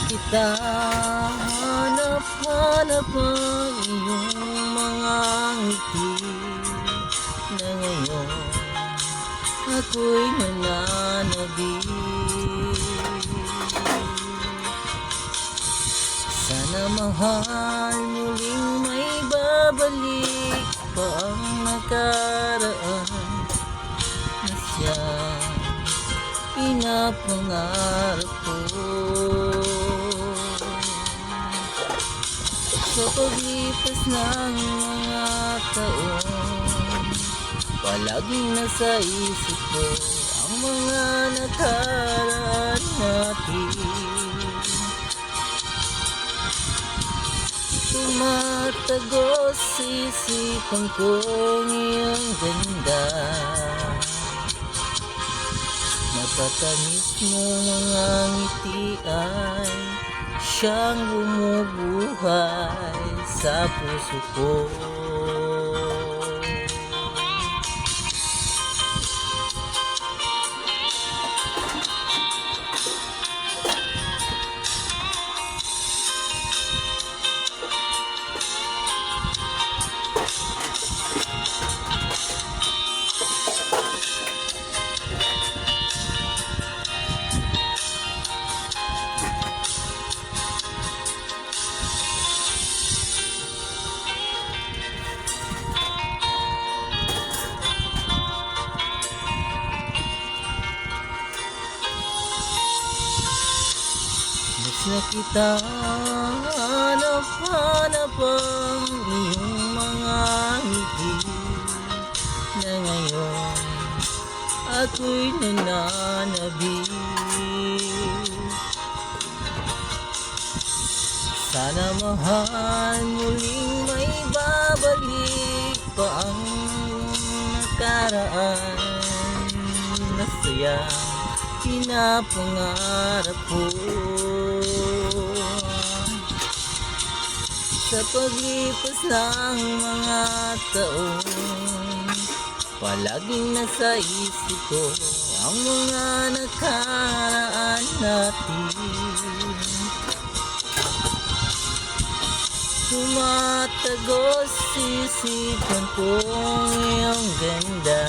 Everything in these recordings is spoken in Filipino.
kita, hanap-hanap ang iyong mga ngiti na ngayon ako'y nananabik. Sana mahal muling may babalik pa ang nakaraan na siyang pinapangarap ko. Sa paglipas ng mga taon, palaging nasa isip ko ang mga nakaraan natin. Tumatagos sa isipan ko ang iyong ganda, matatamis mo mga ngiti ay siyang bumubuhay sa puso ko. Na kita, hanap-hanap ang iyong mga ngiti na ngayon ako'y nananabik. Sana mahal muling may babalik pa ang nakaraan na sayang pinapangarap ko. Sa paglipas ng mga taon, palaging nasa isip ko ang mga nakaraan natin. Tumatagos sa isipan ko ang iyong ganda,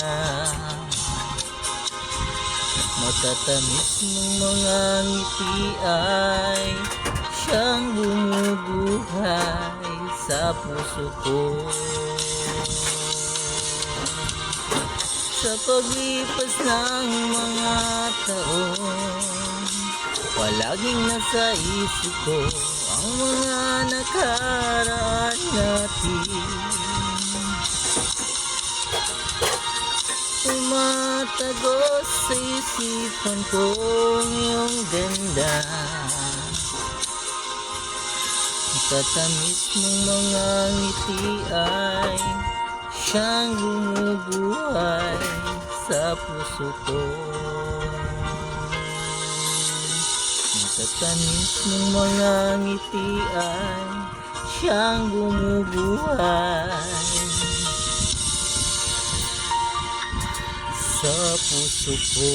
matatamis mong mga ngiti ay siyang bumubuhay sa puso ko. Sa paglipas ng mga taon, palaging nasa isip ko ang mga nakaraan natin. Tumatagos sa isipan ko ang iyong ganda, matatamis mong mga ngiti ay siyang bumubuhay sa puso ko. Matatamis mong mga ngiti ay siyang bumubuhay sa puso ko.